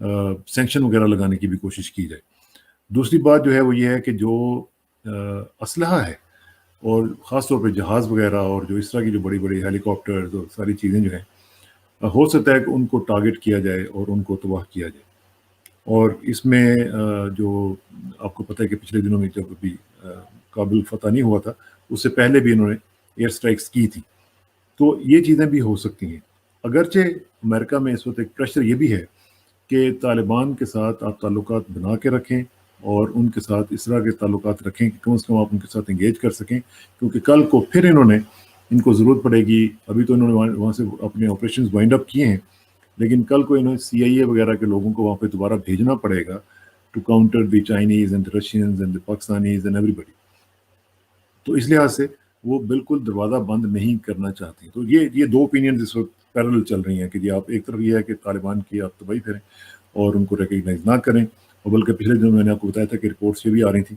Sanction وغیرہ لگانے کی بھی کوشش کی جائے. دوسری بات جو ہے وہ یہ ہے کہ جو اسلحہ ہے اور خاص طور پہ جہاز وغیرہ اور جو اس طرح کی جو بڑی بڑی ہیلی کاپٹرز اور ساری چیزیں جو ہیں ہو سکتا ہے کہ ان کو ٹارگٹ کیا جائے اور ان کو تباہ کیا جائے. اور اس میں جو آپ کو پتہ ہے کہ پچھلے دنوں میں جب ابھی کابل فتح نہیں ہوا تھا اس سے پہلے بھی انہوں نے ایئر سٹرائکس کی تھی. تو یہ چیزیں بھی ہو سکتی ہیں. اگرچہ امریکہ میں اس وقت ایک پریشر یہ بھی ہے کہ طالبان کے ساتھ آپ تعلقات بنا کے رکھیں اور ان کے ساتھ اس طرح کے تعلقات رکھیں کہ کم از کم آپ ان کے ساتھ انگیج کر سکیں, کیونکہ کل کو پھر ان کو ضرورت پڑے گی. ابھی تو انہوں نے وہاں سے اپنے آپریشنز وائنڈ اپ کیے ہیں, لیکن کل کو انہیں CIA وغیرہ کے لوگوں کو وہاں پہ دوبارہ بھیجنا پڑے گا to counter the Chinese and the Russians and the Pakistanis and everybody. تو اس لحاظ سے وہ بالکل دروازہ بند نہیں کرنا چاہتی. تو یہ دو اوپینینز اس وقت پیرل چل رہی ہیں کہ جی آپ ایک طرف یہ ہے کہ طالبان کی آپ تباہی کریں اور ان کو ریکگنائز نہ کریں, اور بلکہ پچھلے دنوں میں نے آپ کو بتایا تھا کہ رپورٹس یہ بھی آ رہی تھیں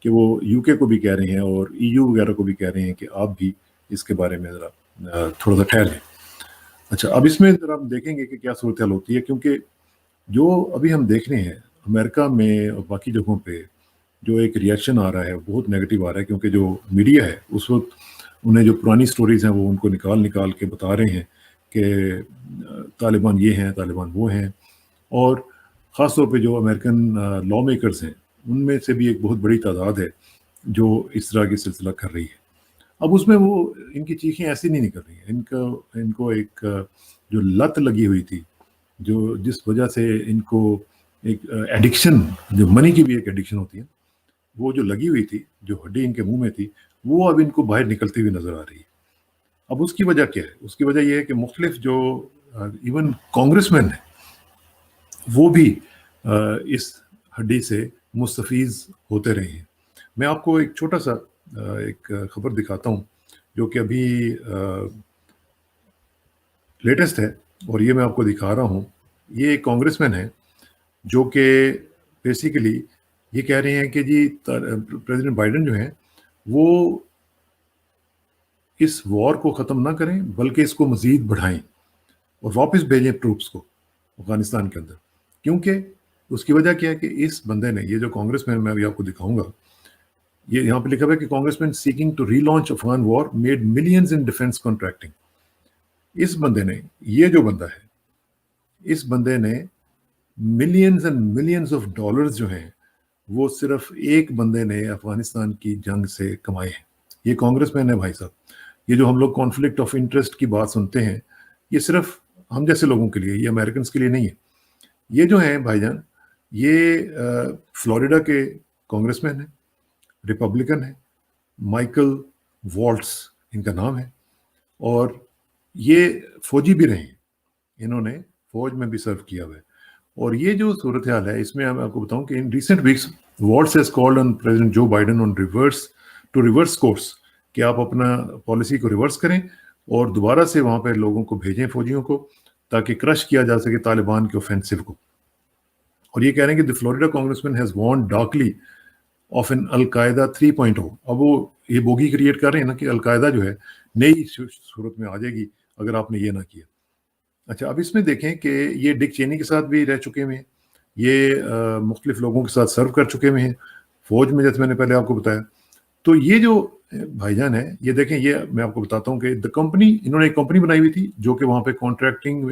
کہ وہ UK کو بھی کہہ رہے ہیں اور EU وغیرہ کو بھی کہہ رہے ہیں کہ آپ بھی اس کے بارے میں ذرا تھوڑا سا ٹھہر لیں. اچھا, اب اس میں ذرا ہم دیکھیں گے کہ کیا صورتحال ہوتی ہے, کیونکہ جو ابھی ہم دیکھ رہے ہیں امریکہ میں اور باقی جگہوں پہ جو ایک ریئیکشن آ رہا ہے بہت نیگیٹو آ رہا ہے, کیونکہ جو میڈیا ہے اس وقت انہیں جو پرانی سٹوریز ہیں وہ ان کو نکال کے بتا رہے ہیں کہ طالبان یہ ہیں, طالبان وہ ہیں. اور خاص طور پہ جو امریکن لا میکرز ہیں ان میں سے بھی ایک بہت بڑی تعداد ہے جو اس طرح کی سلسلہ کر رہی ہے. اب اس میں وہ ان کی چیخیں ایسی نہیں نکل رہی ہیں. ان کو ایک جو لت لگی ہوئی تھی, جو جس وجہ سے ان کو ایک ایڈکشن, جو منی کی بھی ایک ایڈکشن ہوتی ہے, وہ جو لگی ہوئی تھی, جو ہڈی ان کے منہ میں تھی, وہ اب ان کو باہر نکلتی ہوئی نظر آ رہی ہے. اب اس کی وجہ کیا ہے؟ اس کی وجہ یہ ہے کہ مختلف جو ایون کانگریس مین ہیں وہ بھی اس ہڈی سے مستفیض ہوتے رہے ہیں. میں آپ کو ایک چھوٹا سا ایک خبر دکھاتا ہوں جو کہ ابھی لیٹسٹ ہے, اور یہ میں آپ کو دکھا رہا ہوں. یہ ایک کانگریس مین ہے جو کہ بیسیکلی یہ کہہ رہے ہیں کہ جی پریزیڈنٹ بائیڈن جو ہیں وہ اس وار کو ختم نہ کریں بلکہ اس کو مزید بڑھائیں اور واپس بھیجیں ٹروپس کو افغانستان کے اندر. کیونکہ اس کی وجہ کیا ہے کہ اس بندے نے, یہ جو کانگریس مین میں ابھی آپ کو دکھاؤں گا, یہ یہاں پہ لکھا ہوا ہے کہ congressman seeking to relaunch Afghan war made millions in defence contracting. اس بندے نے, یہ جو بندہ ہے, اس بندے نے millions and millions of dollars جو ہیں وہ صرف ایک بندے نے افغانستان کی جنگ سے کمائے ہیں. یہ کانگریس مین ہے بھائی صاحب. یہ جو ہم لوگ کانفلکٹ آف انٹرسٹ کی بات سنتے ہیں, یہ صرف ہم جیسے لوگوں کے لیے, یہ امریکنز کے لیے نہیں ہے. یہ جو ہیں بھائی جان, یہ فلوریڈا کے کانگریس مین ہیں, ریپبلکن ہیں, مائیکل والٹس ان کا نام ہے, اور یہ فوجی بھی رہے ہیں, انہوں نے فوج میں بھی سرو کیا ہوا ہے. اور یہ جو صورتحال ہے اس میں میں آپ کو بتاؤں کہ in recent weeks Waltz has called on President Joe Biden on reverse course, کہ آپ اپنا پالیسی کو ریورس کریں اور دوبارہ سے وہاں پہ لوگوں کو بھیجیں, فوجیوں کو, تاکہ کرش کیا جا سکے طالبان کے اوفینسو کو. اور یہ کہہ رہے ہیں کہ the Florida congressman has warned darkly of an al Qaeda 3.0. اب وہ یہ بوگی کریٹ کر رہے ہیں نا کہ القاعدہ جو ہے نئی صورت میں آ جائے گی اگر آپ نے یہ نہ کیا. اچھا, اب اس میں دیکھیں کہ یہ ڈک چینی کے ساتھ بھی رہ چکے ہوئے ہیں, یہ مختلف لوگوں کے ساتھ سرو کر چکے ہوئے ہیں فوج میں, جیسے میں نے پہلے آپ کو بتایا. تو یہ جو بھائی جان ہے, یہ دیکھیں, یہ میں آپ کو بتاتا ہوں کہ دا کمپنی, انہوں نے ایک کمپنی بنائی ہوئی تھی جو کہ وہاں پہ کانٹریکٹنگ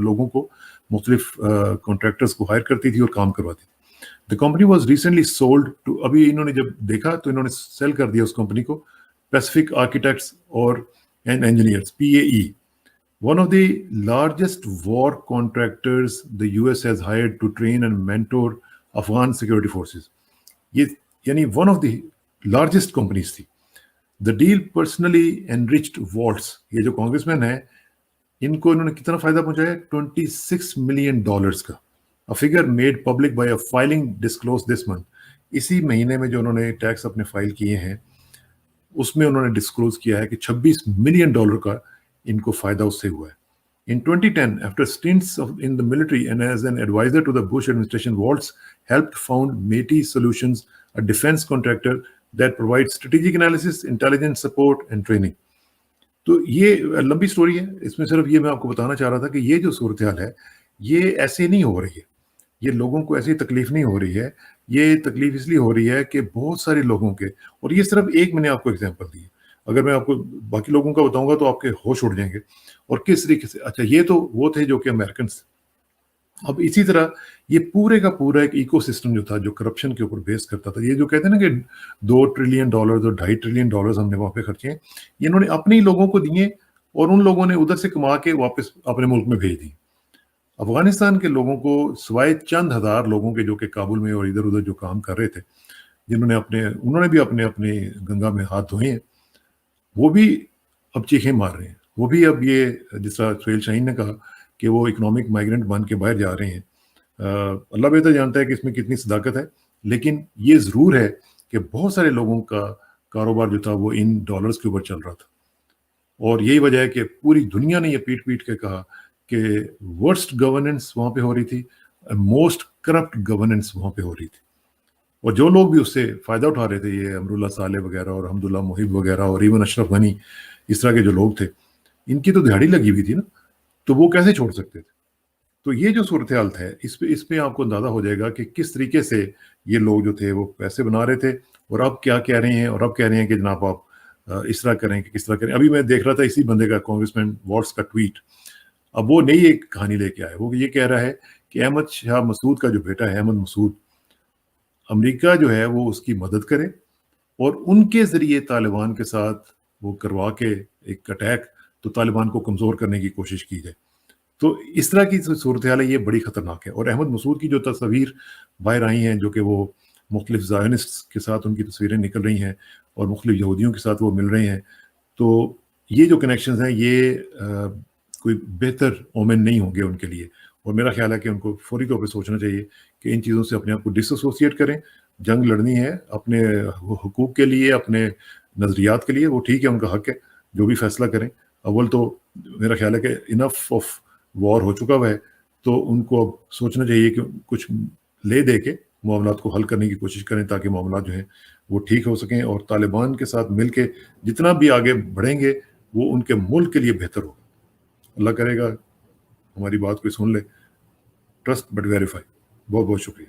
لوگوں کو, مختلف کانٹریکٹرز کو ہائر کرتی تھی اور کام کرواتی تھی. The company was recently sold to, ابھی انہوں نے جب دیکھا تو انہوں نے سیل کر دیا اس کمپنی کو پیسیفک آرکیٹیکٹس اور engineers, PAE. One of the largest war contractors the US has hired to train and mentor Afghan security forces. یہ یعنی one of the largest companies تھی. The deal personally enriched Waltz. یہ جو کانگریس مین ہے, ان کو انہوں نے کتنا فائدہ پہنچایا؟ $26 million کا. A figure made public by a filing disclosed this month. اسی مہینے میں جو انہوں نے ٹیکس اپنے فائل کیے ہیں اس میں انہوں نے ڈسکلوز کیا ہے کہ $26 million کا ان کو فائدہ اس سے ہوا ہے. In 2010, after stints in the military and as an advisor to the Bush administration, Waltz helped found METI Solutions, a defense contractor that provides strategic analysis, intelligence support and training. تو یہ لمبی story ہے, اس میں صرف یہ میں آپ کو بتانا چاہ رہا تھا کہ یہ جو صورتحال ہے یہ ایسے نہیں ہو رہی ہے. یہ لوگوں کو ایسی تکلیف نہیں ہو رہی ہے، یہ تکلیف اس لیے ہو رہی ہے کہ بہت سارے لوگوں کے، اور یہ صرف ایک میں نے آپ کو ایگزامپل دی ہے، اگر میں آپ کو باقی لوگوں کا بتاؤں گا تو آپ کے ہوش اڑ جائیں گے. اور کس طریقے سے، اچھا یہ تو وہ تھے جو کہ امریکنس تھے. اب اسی طرح یہ پورے کا پورا ایک ایکو سسٹم جو تھا جو کرپشن کے اوپر بیس کرتا تھا، یہ جو کہتے ہیں نا کہ $2 ٹریلین اور $2.5 ٹریلین ہم نے وہاں پہ خرچے ہیں، یہ انہوں نے اپنے ہی لوگوں کو دیے اور ان لوگوں نے ادھر سے کما کے واپس اپنے ملک میں بھیج دی. افغانستان کے لوگوں کو سوائے چند ہزار لوگوں کے جو کہ کابل میں اور ادھر ادھر جو کام کر رہے تھے، جنہوں نے انہوں نے بھی اپنے گنگا میں ہاتھ دھوئے ہیں، وہ بھی اب چیخیں مار رہے ہیں. وہ بھی اب یہ جس طرح سہیل شاہین نے کہا کہ وہ اکنامک مائیگرنٹ بن کے باہر جا رہے ہیں. اللہ بہتر جانتا ہے کہ اس میں کتنی صداقت ہے، لیکن یہ ضرور ہے کہ بہت سارے لوگوں کا کاروبار جو تھا وہ ان ڈالرز کے اوپر چل رہا تھا. اور یہی وجہ ہے کہ پوری دنیا نے یہ پیٹ پیٹ کے کہا کہ ورسٹ گورننس وہاں پہ ہو رہی تھی، موسٹ کرپٹ گورننس وہاں پہ ہو رہی تھی. اور جو لوگ بھی اس سے فائدہ اٹھا رہے تھے، یہ امراللہ صالح وغیرہ اور حمداللہ محب وغیرہ اور ایون اشرف غنی، اس طرح کے جو لوگ تھے، ان کی تو دہاڑی لگی ہوئی تھی نا، تو وہ کیسے چھوڑ سکتے تھے؟ تو یہ جو صورتحال ہے، اس پہ آپ کو اندازہ ہو جائے گا کہ کس طریقے سے یہ لوگ جو تھے وہ پیسے بنا رہے تھے، اور اب کیا کہہ رہے ہیں، اور اب کہہ رہے ہیں کہ جناب آپ اس طرح کریں کہ کس طرح کریں. ابھی میں دیکھ رہا تھا اسی بندے کا، کانگریس مین واٹس کا ٹویٹ. اب وہ نئی ایک کہانی لے کے آئے. وہ یہ کہہ رہا ہے کہ احمد شاہ مسعود کا جو بیٹا ہے احمد مسعود، امریکہ جو ہے وہ اس کی مدد کرے اور ان کے ذریعے طالبان کے ساتھ وہ کروا کے ایک اٹیک، تو طالبان کو کمزور کرنے کی کوشش کی جائے. تو اس طرح کی صورتحال ہے، یہ بڑی خطرناک ہے. اور احمد مسعود کی جو تصاویر باہر آئی ہیں، جو کہ وہ مختلف زائنسٹ کے ساتھ ان کی تصویریں نکل رہی ہیں اور مختلف یہودیوں کے ساتھ وہ مل رہے ہیں، تو یہ جو کنیکشنز ہیں یہ کوئی بہتر اومن نہیں ہوں گے ان کے لیے. اور میرا خیال ہے کہ ان کو فوری طور پہ سوچنا چاہیے کہ ان چیزوں سے اپنے آپ کو ڈس ایسوسیٹ کریں. جنگ لڑنی ہے اپنے حقوق کے لیے، اپنے نظریات کے لیے، وہ ٹھیک ہے، ان کا حق ہے جو بھی فیصلہ کریں. اول تو میرا خیال ہے کہ انف آف وار ہو چکا ہوا ہے، تو ان کو اب سوچنا چاہیے کہ کچھ لے دے کے معاملات کو حل کرنے کی کوشش کریں، تاکہ معاملات جو ہیں وہ ٹھیک ہو سکیں، اور طالبان کے ساتھ مل کے جتنا بھی آگے بڑھیں گے وہ ان کے ملک کے لیے بہتر ہوگا. اللہ کرے گا ہماری بات کوئی سن لے. Trust but verify. بہت بہت شکریہ.